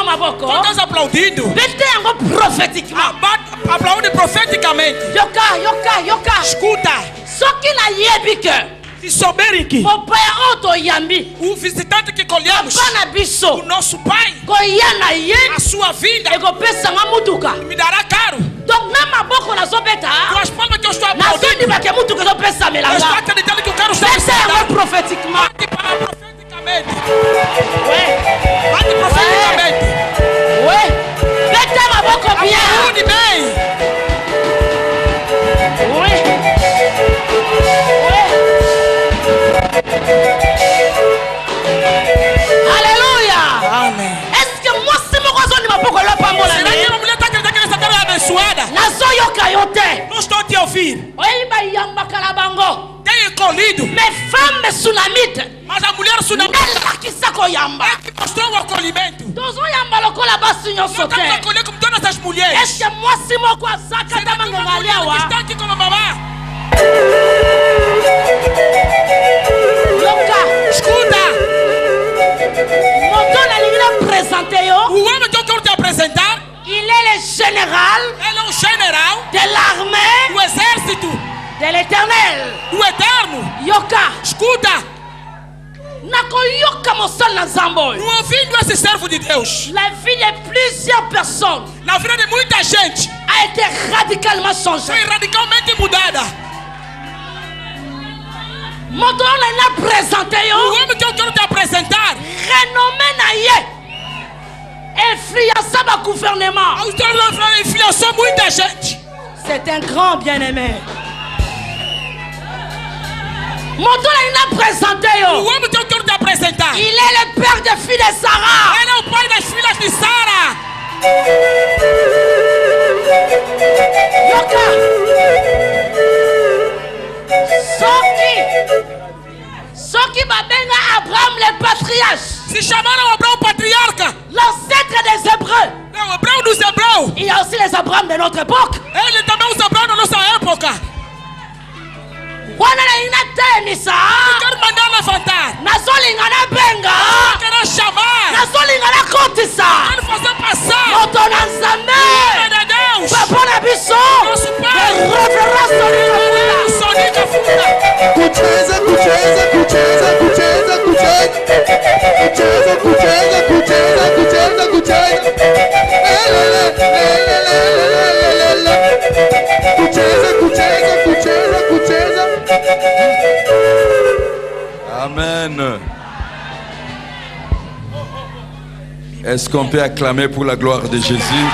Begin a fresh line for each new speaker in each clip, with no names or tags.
Estás aplaudindo.
Prophétiquement.
Aplaude profeticamente.
Yoka.
Escuta. Se souberem que o visitante que colhemos, o nosso pai, a sua vida, me dará caro.
Donc même à beaucoup na zobeta.
Com as palmas que eu estou
Na
aplaudindo,
zodi ba que muito que eu pensa
eu estou
melanga.
acreditando que o cara está
Pensa prophétiquement.
Bate para profeticamente.
Ouais.
Bate profeticamente.
Ouais. Beta ma boko bien.
Aplaude bem.
Ouais. Alléluia.
Amen.
Est-ce que moi c'est mon raison de ma boko la pambola?
Será que a mulher está acreditando que essa terra é abençoada?
Na zoyoka yote.
Não estou a te ouvir.
Oi ba yamba kalabango.
Tem colhido.
Mes femmes sunamite.
Mas a mulher sunamita
Nella kisako yamba.
é que mostrou o acolhimento.
Dozo yamba lokola basu
Não
nyoso
estamos a
te.
acolher como todas as mulheres.
Est-ce que moi c'est mon quoi zaka
Será que uma mulher que
tamangaliawa?
está aqui como mamá?
Yoka.
Escuta.
Mon la ligne présenté yo.
O homem que eu quero te apresentar,
Il est le général
ele é um general
de l'armée
do exército,
de l'éternel.
do eterno.
Yoka.
Escuta.
Nako yoka mosal na zambo.
No ouvindo esse servo de Deus,
La vie de plusieurs personnes
na vida de muita gente,
a été radicalement changée.
foi radicalmente mudada.
Mon la présenté
O
yo.
homem que eu quero te apresentar,
Renommé na ye. Influença ba gouvernement.
a história influenciou muita gente.
C'est un grand bien-aimé. Mon la présenté
O
yo.
homem que eu quero te apresentar,
Il est le père des filles de Sarah.
ele é o pai das filhas de Sara.
Yoka. Soki babenga Abraham le patriarche,
Se chamaram Abraão patriarca,
l'ancêtre des Hébreux.
é o Abraão dos Hebreus.
Il y a aussi les Abraham de notre époque.
Ele também usa Abraão na nossa época.
Wana na ina tenisa.
Quero mandar levantar.
Nazolinga na benga.
Quero chamar.
Nazolinga na kotisa.
Quero fazer passar.
Moto na nzambe.
Filha de Deus.
Papa na biso.
Nosso pai.
Reverence
Sonica Funda.
Kucheza, kucheza, kucheza, kucheza, kucheza. Kucheza, kucheza, kucheza, kucheza, kucheza. Kucheza, kucheza, kucheza, kucheza.
Amen. Est-ce qu'on peut acclamer pour la gloire de Jésus?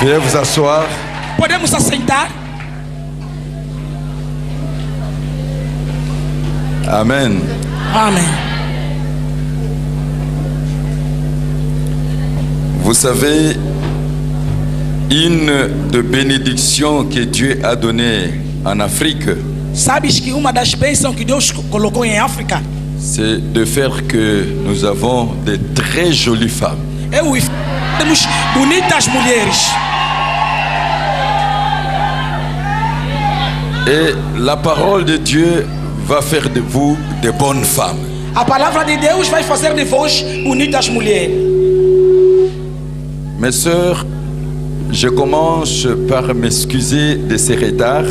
Veuillez vous asseoir.
Podemos assentar.
Amen.
Amém.
Vous savez, une des bénédictions que Dieu a données en Afrique,
Sabes que uma das bênçãos que Deus colocou em África
c'est de faire que nous avons de très jolies femmes.
é o temos bonitas mulheres.
Et la parole de Dieu va faire de vous de bonnes femmes.
A palavra de Deus vai fazer de vós bonitas mulheres.
Mes sœurs, je commence par m'excuser de ce retard.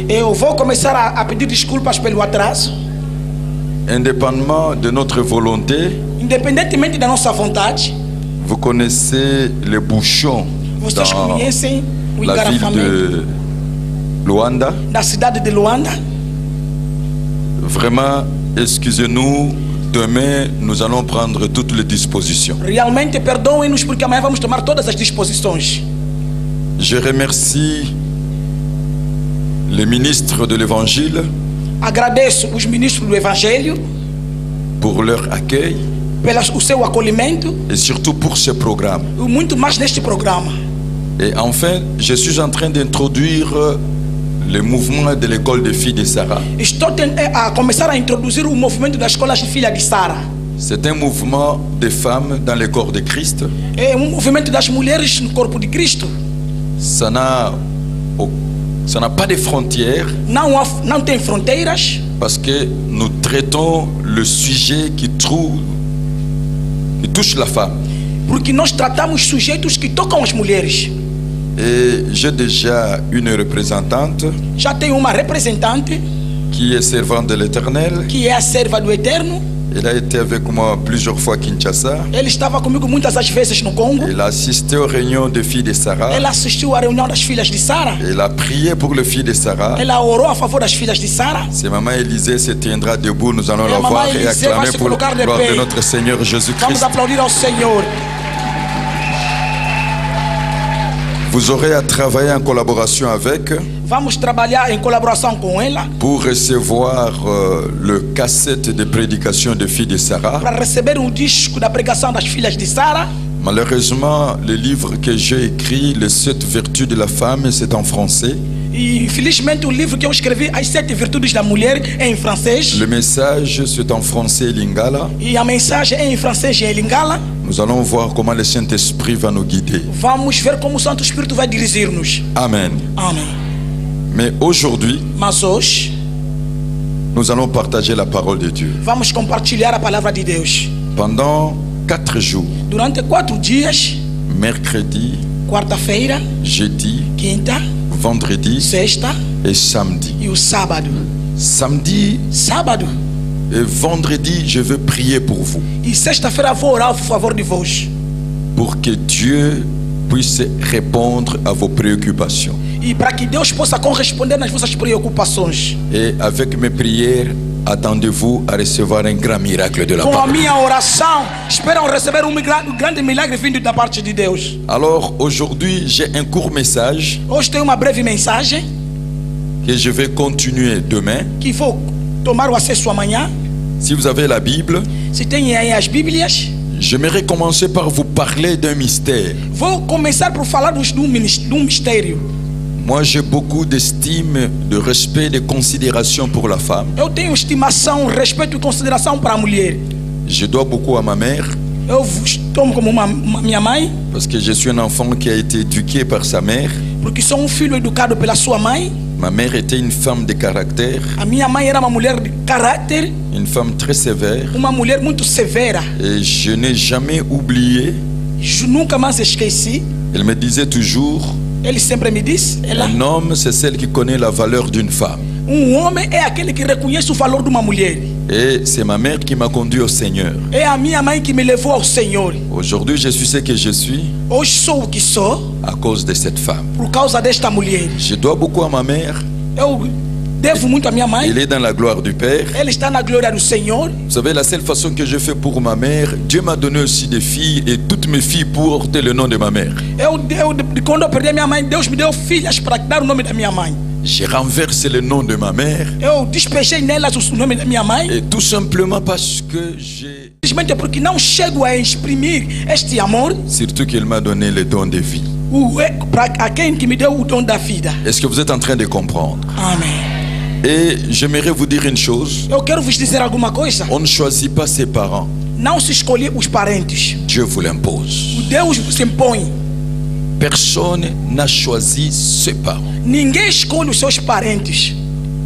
Eu vou começar a pedir desculpas pelo atraso.
Indépendamment de notre volonté,
Independentemente da nossa vontade,
vous connaissez les bouchons
vocês
dans
conhecem o
la ville
engarrafamento
de Luanda.
da cidade de Luanda.
Vraiment, excusez-nous. Demain, nous allons prendre toutes les dispositions.
Realmente perdoem-nos porque amanhã vamos tomar todas as disposições.
Je remercie les ministres de l'Évangile
Agradeço os ministros do Evangelho
pour leur accueil
pelo seu acolhimento
et surtout pour ce programme.
e muito mais neste programa.
Et enfin, je suis en train d'introduire le mouvement de l'école des filles de Sarah.
Estou a começar a introduzir o movimento das escolas de filha de Sara.
C'est un mouvement des femmes dans le corps de Christ.
É movimento das mulheres no corpo de Cristo.
Ça n'a pas de frontières.
Não tem fronteiras.
Parce que nous traitons le sujet qui touche la femme.
Porque nós tratamos sujeitos que tocam as mulheres.
Et j'ai déjà une représentante.
Já tenho uma representante.
Qui est servante de l'Éternel.
Que é a serva do Eterno.
Elle a été avec moi plusieurs fois à Kinshasa.
Ele estava comigo muitas das vezes no Congo.
Elle a assisté aux réunions des filles de Sarah.
Ela assistiu à reunião das filhas de Sara.
Elle a prié pour les filles de Sarah.
Ela orou a favor das filhas de Sara.
Si maman Élisée se tiendra debout, nous allons la voir et acclamer pour la gloire de notre Seigneur Jésus-Christ.
Vamos aplaudir ao Senhor.
Vous aurez à travailler en collaboration avec.
Vamos trabalhar em colaboração com ela.
Pour recevoir le cassette de prédication des filles de Sarah.
Para receber disco da pregação das filhas de Sara.
Malheureusement, le livre que j'ai écrit, Les 7 vertus de la femme, c'est en français.
E infelizmente o livro que eu escrevi, As 7 virtudes da mulher, é em francês.
Le message c'est en français lingala.
E a mensagem é em francês e em lingala.
Nous allons voir comment le Saint-Esprit va nous guider.
Vamos ver como o Santo Espírito vai dirigir-nos.
Amen.
Amém.
Mais aujourd'hui,
mas hoje,
nous allons partager la parole de Dieu.
Vamos compartilhar a palavra de Deus.
Pendant 4 jours.
Durante 4 dias.
Mercredi.
Quarta-feira.
Jeudi.
Quinta.
Vendredi.
Sexta.
Et samedi.
E o sábado.
Samedi.
Sábado.
Et vendredi, je veux prier pour vous.
E sexta-feira vou orar a favor de vós.
Pour que Dieu puisse répondre à vos préoccupations.
E para que Deus possa corresponder nas vossas preocupações.
Et avec mes prières, attendez-vous à recevoir un grand miracle de la part de Dieu.
Com a minha oração, esperam receber grande milagre vindo da parte de Deus.
Alors aujourd'hui, j'ai un court message.
Hoje tenho uma breve mensagem.
Que je vais continuer demain.
Que vou tomar o acesso amanhã.
Si vous avez la Bible.
Se tem aí as Bíblias.
J'aimerais commencer par vous parler d'un mystère.
Vou começar por falar-vos de mistério.
Moi, j'ai beaucoup d'estime, de respect, de considération pour la femme.
Eu tenho estimação, respeito e consideração para a mulher.
Je dois beaucoup à ma mère.
Eu tomo como minha mãe.
Parce que je suis un enfant qui a été éduqué par sa mère.
Porque sou filho educado pela sua mãe.
Ma mère était une femme de caractère.
A minha mãe era uma mulher de caráter.
Une femme très sévère.
Uma mulher muito severa.
Et je n'ai jamais oublié.
Je nunca mais esqueci.
Elle me disait toujours.
Ele sempre me disse.
Un homme, c'est celle qui connaît la valeur d'une femme.
Homem é aquele que reconhece o valor de uma mulher.
Et c'est ma mère qui m'a conduit au Seigneur.
É a minha mãe que me levou ao Senhor.
Aujourd'hui, je suis ce que je suis.
Hoje sou o que sou.
À cause de cette femme.
Por causa desta mulher.
Je dois beaucoup à ma mère.
Eu devo muito à minha mãe.
Elle est dans la gloire du Père.
Elle está na glória do Senhor.
Vous savez, la seule façon que je fais pour ma mère, Dieu m'a donné aussi des filles et toutes mes filles portent le nom de ma mère.
Quando eu perdi a minha mãe, Deus me deu filhas para dar o nome da minha mãe.
J'ai renversé le nom de ma mère.
Eu despejei nelas o nome da minha mãe.
Et tout simplement parce que j'ai.
Simplesmente porque não chego a exprimir este amor.
Surtout qu'il m'a donné le don de vie.
A quem que me deu o dom da vida.
Est-ce que vous êtes en train de comprendre?
Amen.
Et j'aimerais vous dire une chose.
Eu quero vos dizer alguma coisa.
On ne choisit pas ses parents.
Não se escolhe os parentes.
Dieu vous l'impose.
Deus se impõe.
Personne n'a choisi ses parents.
Ninguém escolhe os seus parentes.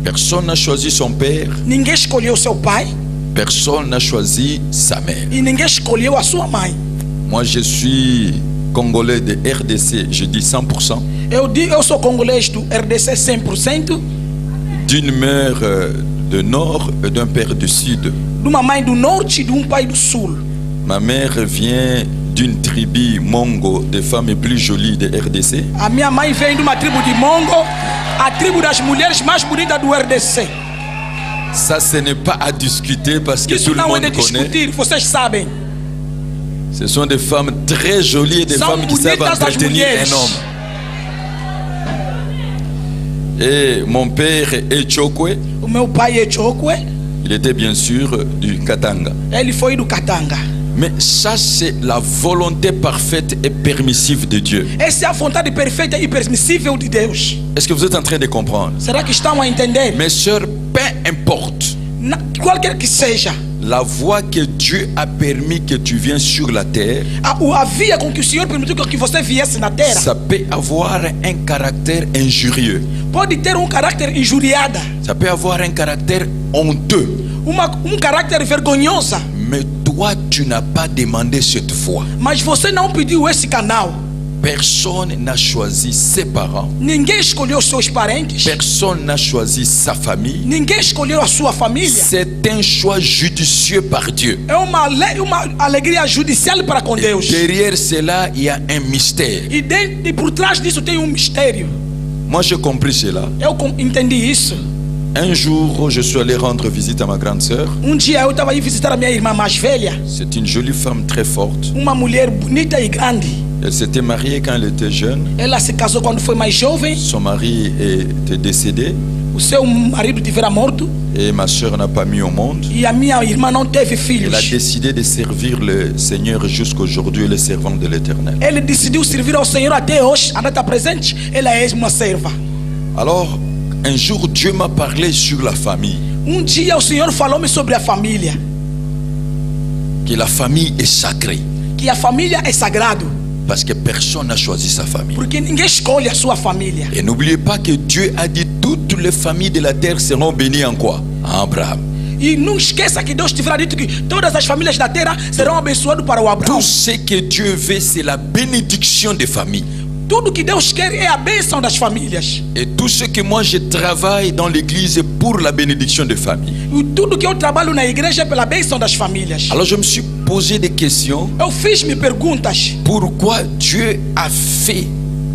Personne n'a choisi son père.
Ninguém escolheu seu pai.
Personne n'a choisi sa mère.
E ninguém escolheu a sua mãe.
Moi, je suis congolais de RDC, je dis 100%.
Eu sou congolês do RDC 100%.
D'une mère du nord et d'un père du sud.
De uma mãe do norte e de pai do sul.
Ma mère vient d'une tribu Mongo, des femmes plus jolies de RDC.
A minha mãe vem de uma tribo de Mongo, a tribo das mulheres mais bonitas do RDC.
Ça, ce n'est pas à discuter parce que tout le monde connaît.
Vocês sabem.
Ce sont des femmes très jolies et des femmes qui savent entretenir un homme. Et mon père est Chokwe.
O meu pai é Chokwe.
Il était bien sûr du Katanga.
Ele foi do Katanga.
Mais ça, c'est la volonté parfaite et permissive de Dieu.
Essa é a vontade perfeita e permissível de Deus.
Est-ce que vous êtes en train de comprendre?
Será que estão a entender?
Mes sœurs, peu importe.
qualquer que seja,
la voie que Dieu a permis que tu viennes sur la terre,
a via com que o Senhor permitiu que você viesse na terra,
ça peut avoir un caractère injurieux.
Pode ter caráter injuriada.
Ça peut avoir un caractère honteux.
Caráter vergonhoso.
Mais toi, tu n'as pas demandé cette voie.
Mas você não pediu esse canal.
Personne n'a choisi ses parents.
Ninguém escolheu seus parentes.
Personne n'a choisi sa famille.
Ninguém escolheu a sua família.
C'est un choix judicieux par Dieu.
É uma alegria judicial para com Deus.
Derrière cela, il y a un mystère.
E por trás disso tem mistério.
Moi, j'ai compris cela.
Eu entendi isso.
Un jour, je suis allé rendre visite à ma grande sœur.
Dia eu estava indo visitar a minha irmã mais velha.
C'est une jolie femme très forte.
Uma mulher bonita e grande.
Elle s'était mariée quand elle était jeune.
Ela se casou quando foi mais jovem.
Son mari était décédé.
O seu marido tivera morto.
Et ma sœur n'a pas mis au monde.
E a minha irmã não teve filhos.
Elle a décidé de servir le Seigneur jusqu'aujourd'hui, le servant de l'Éternel.
Ele decidiu servir ao Senhor até hoje. A data presente, ela é uma serva.
Alors, un jour, Dieu m'a parlé sur la famille.
Dia o Senhor falou-me sobre a família.
Que la famille est sacrée.
Que a família é sagrado.
Parce que personne n'a choisi sa famille.
Porque ninguém escolhe a sua família.
Et n'oubliez pas que Dieu a dit toutes les familles de la terre seront bénies en quoi? En Abraham.
E não esqueça que Deus tiverá dito que todas as famílias da terra serão abençoadas para o Abraão.
Tout ce que Dieu veut, c'est la bénédiction des familles.
Tudo que Deus quer é a bênção das famílias.
Et tout ce que moi je travaille dans l'église est pour la bénédiction des familles.
E tudo que eu trabalho na igreja é pela bênção das famílias.
Alors je me suis posé des questions.
Eu fiz-me perguntas.
Pourquoi Dieu a fait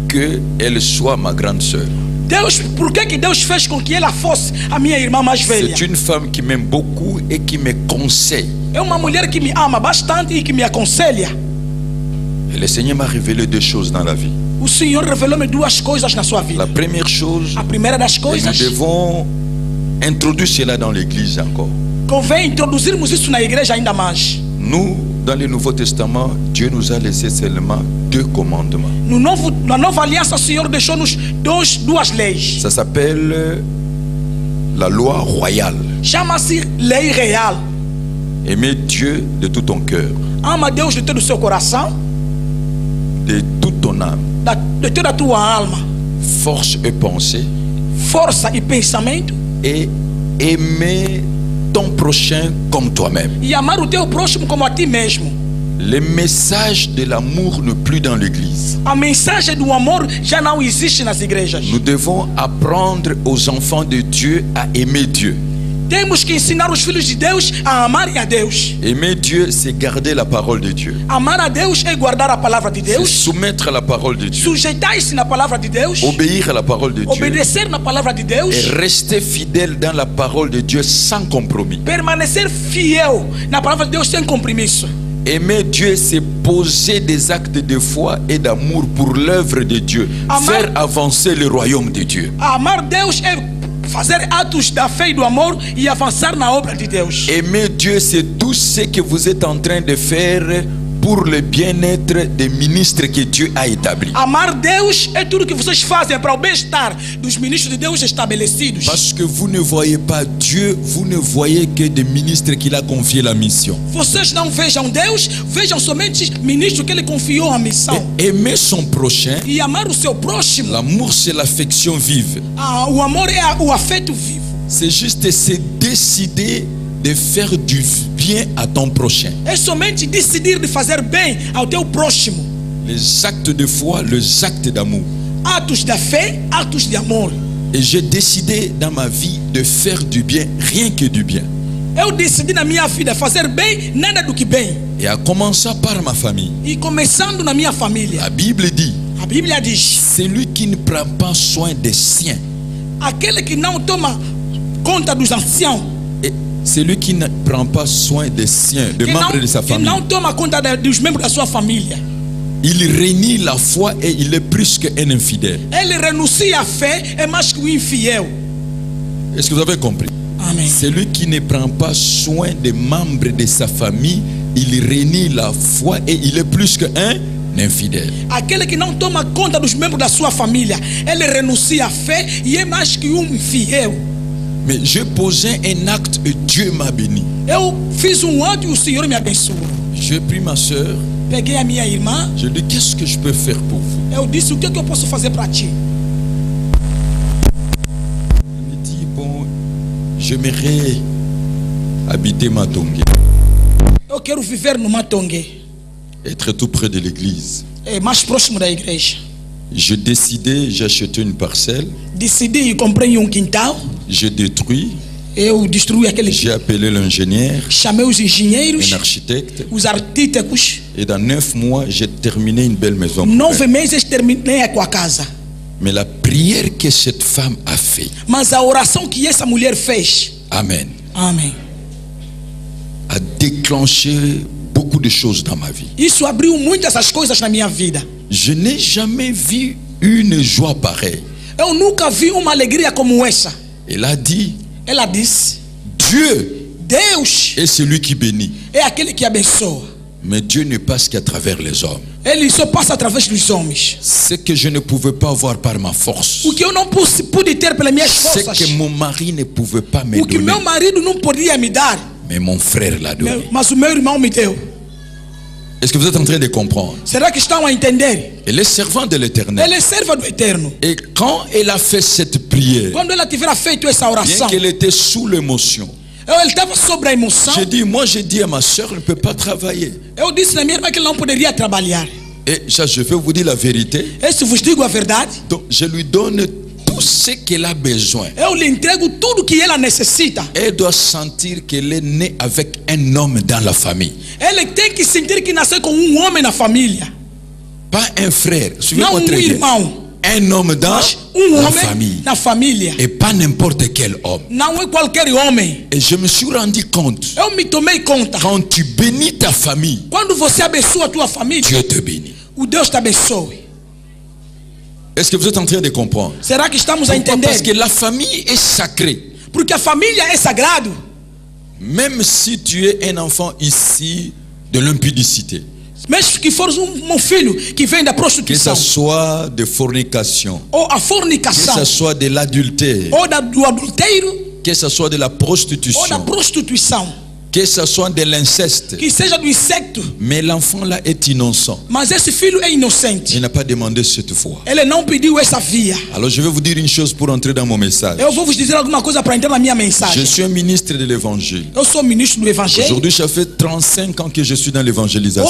que elle soit ma grande sœur?
Deus, por que Deus fez com que ela fosse a minha irmã mais velha?
C'est une femme qui m'aime beaucoup et qui me conseille.
É uma mulher que me ama bastante e que me aconselha.
Et le Seigneur m'a révélé deux choses dans la vie.
O Senhor revelou-me duas coisas na sua vida.
La première chose,
a primeira das coisas,
nous devons introduire cela dans l'église encore.
Convém introduzirmos isso na igreja ainda mais.
Nous, dans le Nouveau Testament, Dieu nous a laissé seulement deux commandements.
Na nova aliança, o Senhor deixou-nos duas leis.
Ça s'appelle la loi royale.
Chama-se lei real.
Aimer Dieu de tout ton cœur.
Ama Deus de todo o seu coração.
De toute ton âme.
De toda a tua alma.
Force et pensée.
Força e pensamento.
Et aimer ton prochain comme toi-même.
E amar o teu próximo como a ti mesmo.
Le message de l'amour n'est plus dans l'église.
A mensagem do amor já não existe nas igrejas.
Nous devons apprendre aux enfants de Dieu à aimer Dieu.
Temos que ensinar os filhos de Deus a amarem a Deus.
Aimer Dieu, c'est garder la parole de Dieu.
Amar a Deus é guardar a palavra de Deus.
C'est soumettre à la parole de Dieu.
Sujeitar-se na palavra de Deus.
Obéir à la parole de Dieu.
Obedecer na palavra de Deus.
Et rester fidèle dans la parole de Dieu sans compromis.
Permanecer fiel na palavra de Deus sem compromisso.
Aimer Dieu, c'est poser des actes de foi et d'amour pour l'œuvre de Dieu. Faire avancer le royaume de Dieu.
Amar Deus é fazer atos da fé e do amor e avançar na obra de Deus.
Aimer Dieu, c'est tout ce que vous êtes en train de faire pour le bien-être des ministres que Dieu a établis.
Amar Deus é tudo que vocês fazem para o bem-estar dos ministros de Deus estabelecidos.
Parce que vous ne voyez pas Dieu, vous ne voyez que des ministres qu'il a confié la mission.
Vocês não vejam Deus, vejam somente ministros que ele confiou a missão.
Et aimer son prochain.
E amar o seu próximo.
L'amour, c'est l'affection vive.
O amor é o afeto vivo.
C'est juste se décider de faire du bien à ton prochain.
É somente decidir de fazer bem ao teu próximo.
Les actes de foi, les actes d'amour.
Atos da fé, atos de amor.
Et j'ai décidé dans ma vie de faire du bien, rien que du bien.
Eu decidi na minha vida fazer bem, nada do que bem.
Et à commencer par ma famille.
E começando na minha família.
La Bible dit.
A Bíblia diz.
Celui qui ne prend pas soin des siens.
Aquele que não toma conta dos anciãos.
Celui qui ne prend pas soin des siens, des membres de sa famille.
Que não toma conta dos membros da sua família.
Il renie la foi et il est plus qu'un infidèle.
Ele renuncia à fé é mais que infiel.
Est-ce que vous avez compris?
Amen.
Celui qui ne prend pas soin des membres de sa famille, il renie la foi et il est plus qu'un infidèle.
Aquele que não toma conta dos membros da sua família, ele renuncia à fé e é mais que infiel.
Mais je posais un acte et Dieu m'a béni. J'ai pris ma soeur. Je dis, qu'est-ce que je peux faire pour vous? Elle me dit, bon, j'aimerais habiter Matongé. Être tout près de l'église. Je décidais, j'ai acheté une parcelle. J'ai détruit. J'ai appelé l'ingénieur, un architecte. Et dans 9 mois, j'ai terminé une belle maison. Mais la prière que cette femme a fait, Amen,
Amen,
a déclenché beaucoup de choses dans ma vie. Je n'ai jamais vu une joie pareille. Elle a dit, Dieu est celui qui bénit. Mais Dieu ne passe qu'à travers les hommes. Ce que je ne pouvais pas avoir par ma force, ce que mon mari ne pouvait pas me donner, mais mon frère l'a donné. Est-ce que vous êtes en train de comprendre? Elle est servante de l'Éternel. Et quand elle a fait cette prière, bien qu'elle était sous l'émotion, j'ai dit, moi j'ai dit à ma soeur, elle ne peut pas travailler. Et je vais vous dire la vérité. Donc je lui donne tout ce qu'elle a besoin. Elle doit sentir qu'elle est née avec un homme dans la famille. Pas un frère. Suivez-moi très bien. Un homme dans la famille. Et pas n'importe quel homme. Et je me suis rendu compte, quand tu bénis ta famille, Dieu te bénit. Est-ce que vous êtes en train de comprendre? Pourquoi? Parce que la famille est sacrée. Même si tu es un enfant ici de l'impudicité, que ce soit de fornication, que ce soit de l'adultère, que ce soit de la prostitution, que ce soit de l'inceste, mais l'enfant là est innocent. Il n'a pas demandé cette fois. Alors je vais vous dire une chose pour entrer dans mon message. Je suis un ministre de l'évangile. Aujourd'hui ça fait 35 ans que je suis dans l'évangélisation.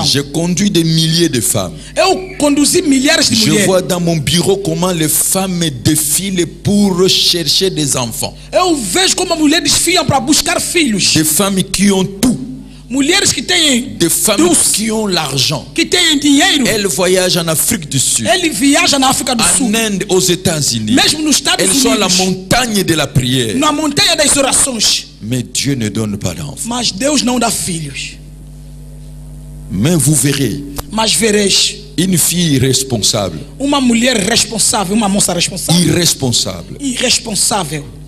Je conduis des milliers de femmes. Je vois dans mon bureau comment les femmes défilent pour chercher des enfants. Des femmes qui ont tout. Des femmes qui ont l'argent. Elles voyagent en Afrique du Sud, en Inde, aux États-Unis. Elles sont à la montagne de la prière. Mais Dieu ne donne pas d'enfants. Mais vous verrez une fille irresponsable, irresponsable,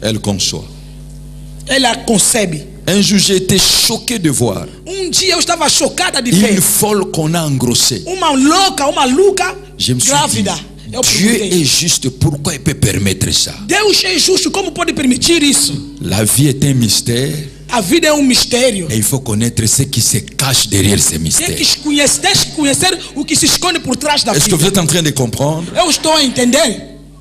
elle conçoit. Un jour j'ai été choqué de voir une folle qu'on a engrossée. Je me suis dit, Dieu est juste, pourquoi il peut permettre ça? La vie est un mystère. Et il faut connaître ce qui se cache derrière ces mystères. Est-ce que vous êtes en train de comprendre?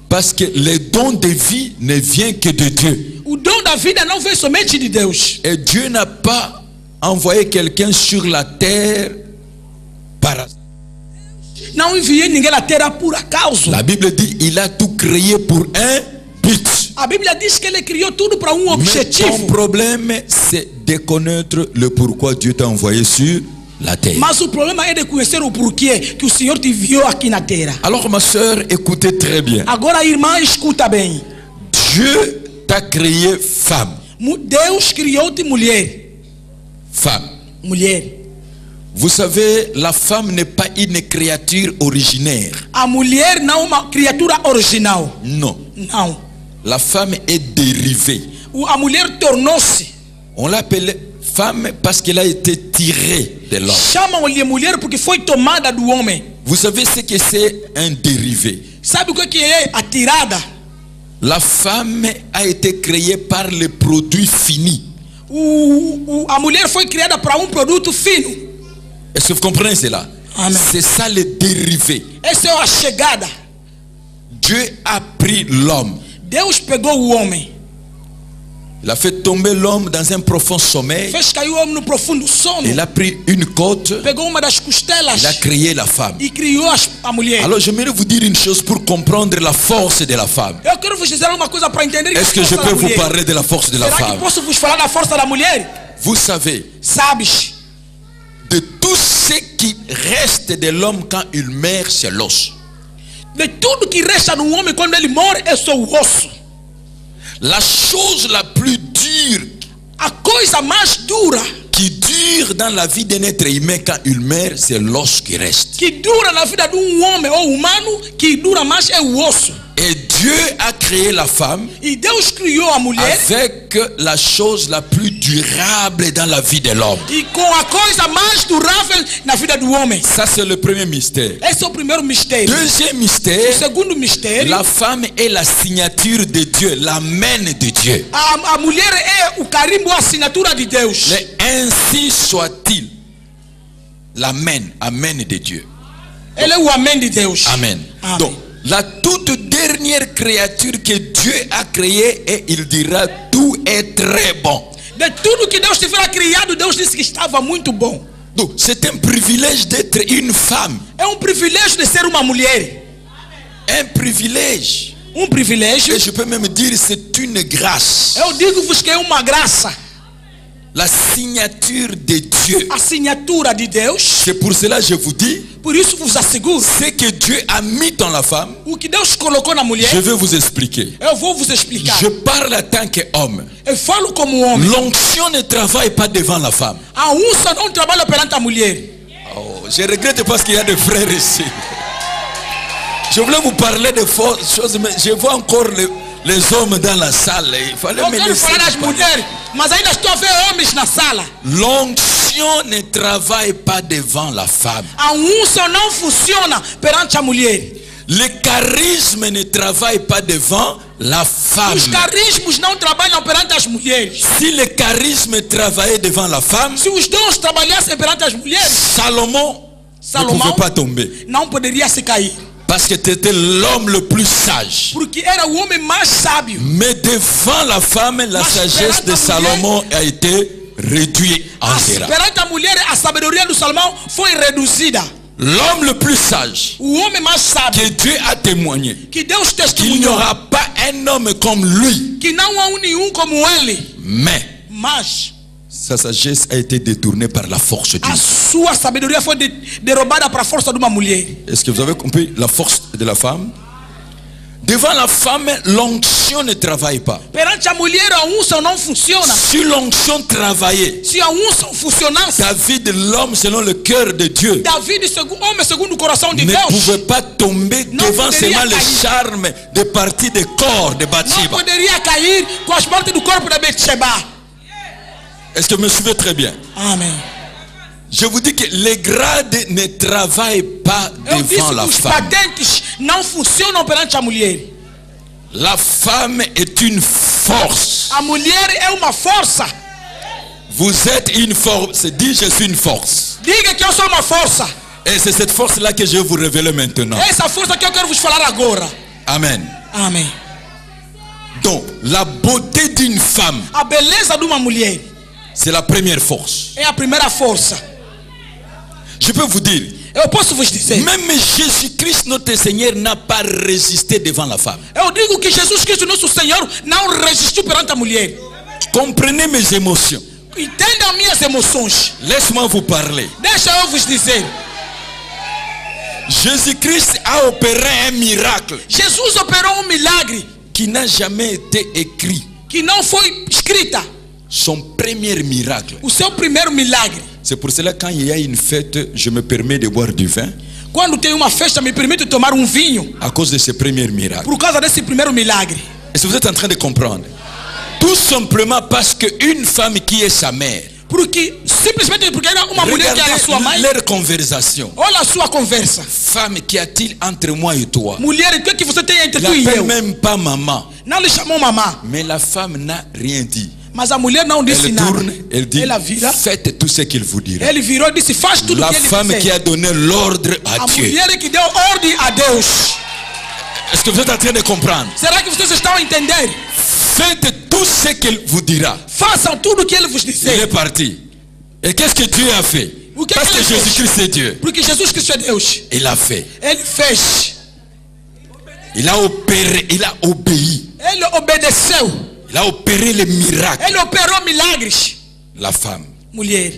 Parce que le don de vie ne vient que de Dieu. Et Dieu n'a pas envoyé quelqu'un sur la terre par hasard. La Bible dit il a tout créé pour un but. Mais ton problème, c'est de connaître le pourquoi Dieu t'a envoyé sur la terre. Alors ma soeur, écoutez très bien. Dieu t'a créé femme. Femme. Vous savez, la femme n'est pas une créature originaire. Non. La femme est dérivée. On l'appelle femme parce qu'elle a été tirée de l'homme. Vous savez ce que c'est un dérivé? La femme a été créée par le produit fini.
A mulher foi criada para produto fino.
Est-ce que vous comprenez cela? C'est ça le dérivé.
Essa é a chegada.
Dieu a pris l'homme.
Deus pegou o homem.
Il a fait tomber l'homme dans un profond sommeil.
Fez cair o homem no profundo sono.
Il a pris une côte.
Pegou uma das costelas.
Il a créé la femme.
E criou a mulher.
Alors j'aimerais vous dire une chose pour comprendre la force de la femme.
Eu quero vos dizer uma coisa para entender.
Est-ce que je peux vous parler de la force de la femme?
Será que posso vos falar da força da mulher?
Vous savez.
Sabes?
De tout ce qui reste de l'homme quand il meurt, c'est l'os.
De tudo que resta no homem quando ele morre é só o osso.
La chose la plus dure,
a coisa mais dura,
qui dure dans la vie d'un être humain quand il meurt, c'est l'os qui reste.
Que dura na vida de homem ou humano, que dura mais é o osso.
Et Dieu a créé la femme
e Deus criou a mulher
avec la chose la plus durable dans la vie de l'homme.
E com a coisa mais durável na vida do homem.
Ça c'est le premier mystère.
Esse é o primeiro mistério.
Deuxième mystère.
O segundo mistério.
La femme est la signature de Dieu, l'amen de Dieu.
A mulher é o carimbo, a assinatura de Deus.
Mais ainsi soit-il. L'amen, amen de Dieu.
Ele é o amém de Deus.
Amen.
Amen.
Donc la toute dernière créature que Dieu a créée, et il dira tout est très bon.
De tudo que Deus tivera criado, Deus disse que estava muito bom.
Donc c'est un privilège d'être une femme.
É privilégio de ser uma mulher.
Un privilège.
Privilégio.
Et je peux même dire c'est une grâce.
Eu digo-vos que é uma graça.
La signature de Dieu.
A assinatura de Deus.
C'est pour cela que je vous dis.
Por isso vos asseguro.
Ce que Dieu a mis dans la femme.
O que Deus colocou na mulher.
Je vais vous expliquer.
Eu vou vos explicar.
Je parle en tant qu'homme.
Eu falo como homem.
L'onction ne travaille pas devant la femme.
A unção não trabalha perante a mulher.
Oh, je regrette parce qu'il y a des frères ici. Je voulais vous parler de choses, mais je vois encore les hommes dans la salle. Il fallait me laisser parler. L'onction ne travaille pas devant la femme. Le charisme ne travaille pas devant la femme. Si le charisme travaillait devant la femme, Salomon ne pouvait pas tomber. Parce que tu étais l'homme le plus sage. Mais devant la femme, la sagesse de Salomon a été réduite en terrain. L'homme le plus sage que Dieu a témoigné qu'il n'y aura pas un homme comme lui. Mais sa sagesse a été détournée par la force de Dieu. Est-ce que vous avez compris la force de la femme? Devant la femme, l'onction ne travaille pas. Si l'onction travaillait, David, l'homme selon le cœur de Dieu, ne pouvait pas tomber devant seulement le charme des parties du corps de Bathsheba. Est-ce que vous me suivez très bien?
Amen.
Je vous dis que les grades ne travaillent pas devant la femme. La femme est une force. Vous êtes une force. Dis je suis une force. Et c'est cette force-là que je vais vous révéler maintenant. Amen.
Amen.
Donc, la beauté d'une femme, c'est la première force. Je peux vous dire, même Jésus-Christ notre Seigneur n'a pas résisté devant la femme. Comprenez mes émotions. Laisse-moi vous parler. Jésus-Christ a opéré un miracle qui n'a jamais été écrit. Son premier miracle. C'est pour cela quand il y a une fête, je me permets de boire du vin. À cause de ce premier miracle. Est-ce que vous êtes en train de comprendre? Tout simplement parce qu'une femme qui est sa mère
Porque simplesmente porque era uma mulher que era sua mãe.
Leur conversation.
Olha a sua conversa.
Femme, qu'y a-t-il entre moi et toi?
Mulher, o que você tem entre tu e
il
eu?
n'appelle même pas maman.
Não lhe chamou mamã.
Mais la femme n'a rien dit.
Mas a mulher não disse
elle
nada.
Tourne, elle dit,
ela vira,
faites tout ce qu'il vous dira.
Ele virou e disse, faz tudo o que ele
disser. La femme qui a donné l'ordre à Dieu.
A mulher que deu ordem a Deus.
Est-ce que vous êtes en train de comprendre?
Será que vocês estão a entender?
Faites tout ce qu'il vous dira.
Façam tudo o que ele vos disser.
Il est parti. Et qu'est-ce que Dieu a fait? Parce que Jésus-Christ est Dieu.
Porque Jesus Cristo é Deus.
Il a fait.
Ele fez.
Il a opéré, il a obéi.
Ele obedeceu.
Il a opéré les miracles.
Ele operou milagres.
La femme.
Mulher.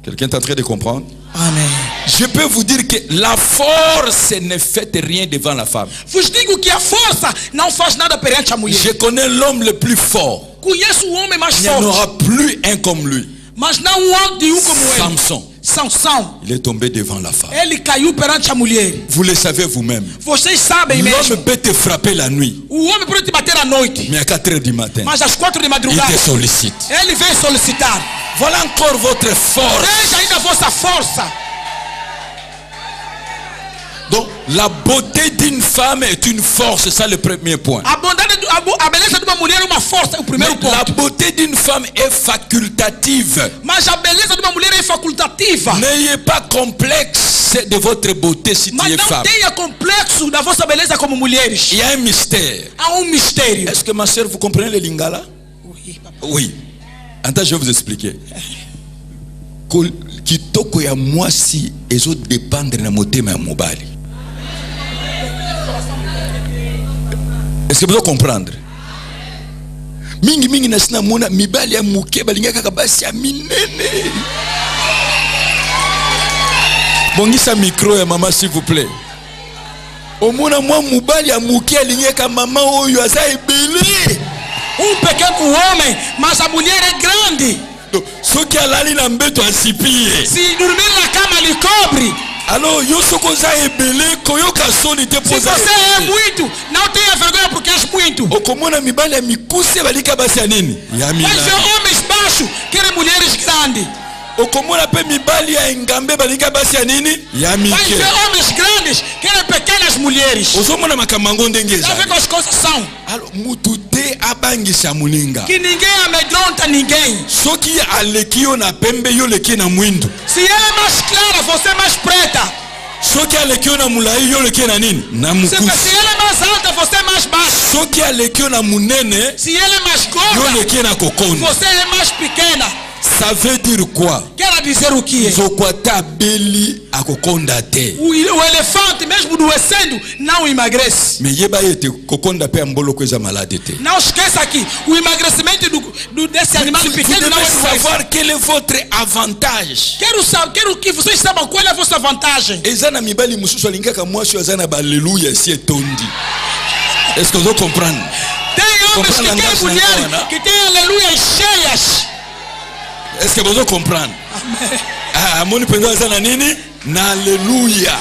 Quelqu'un est en train de comprendre?
Amen.
Je peux vous dire que la force ne fait rien devant la femme.
Vos digo que a força não faz nada perante a mulher.
Je connais l'homme le plus fort.
Conheço o homem mais forte.
Il n'y en aura plus un comme lui.
Mas não há de como ele.
Samson.
Sansão.
Il est tombé devant la femme.
Ele caiu perante a mulher.
Vous le savez vous-même.
Vocês sabem mesmo.
L'homme peut te frapper la nuit.
O homem pode te bater à noite.
Mais à 4 heures du matin.
Mas às 4 de madrugada.
Il te sollicite.
Ele vem solicitar.
Voilà encore votre force.
Veja ainda a vossa força.
Donc la beauté d'une femme est une force, c'est ça le premier point.
A beleza de uma mulher é uma força, o primeiro ponto.
La beauté d'une femme est facultative.
Mas a beleza de uma mulher é facultativa.
N'ayez pas complexe de votre beauté si tu es femme.
Mas não tenha complexo da vossa beleza como mulheres.
Il y a un mystère.
Há mistério.
Est-ce que ma soeur vous comprenez le lingala?
Oui, papa.
Oui. Attends, je vais vous expliquer. Kitoko ya mwasi ezo dépendre na motema ya mobali. Est-ce que vous pouvez comprendre? Mingi na sina mona mibali ya muke balinga kaka basi ya minene. Bongisa micro ya maman s'il vous plaît. Omona mwa mubali ya muke alinga kaka mama oyo asa ebele.
Pequeno homem, mas a mulher é grande.
So que alali na mbeto asipie.
Se dormir na cama lhe cobre.
Alors, yo soko za ebele koyoka soni te posa.
Se você é muito, não tenha vergonha porque és muito.
Okomona mibali ya mikuse balika basi ya nini? Ya mina.
Mas homens baixos querem mulheres grandes.
Okomona pe mibali ya engambe balika basi ya nini? Ya mike.
Mas homens grandes querem pequenas mulheres.
Osomona makambango ndenge
za. Sabe que as coisas são.
Alors, mutute abangisa muninga.
Que ninguém amedronta ninguém.
Soki aleki yo na pembe yo leki na mwindo.
Se ela é mais clara, você é mais preta.
Soki aleki yo na mulai yo leki na nini? Na mukusi.
Se ela é mais alta, você é mais baixa.
Soki aleki yo na munene.
Se ela é mais gorda,
yo leki na kokono.
Você é mais pequena.
Ça veut dire quoi?
Quer dizer o que?
Zokwata beli akokonda te.
O elefante mesmo doecendo não emagrece.
Mais yeba yete kokonda pe ambolo kweza malade te.
Não esqueça aqui, o emagrecimento desse animal pequeno não é
savoir quel est votre avantage.
Quero que vocês saibam qual é a vossa vantagem.
Ezana mibali mususu alingaka mwasi azana ba alleluia si etondi. Est-ce que vous comprenez?
Tem homens que querem mulheres que têm aleluia cheias.
Est-ce que vous comprenez?
Amen.
Ah, amoni penza na nini? Na alleluia.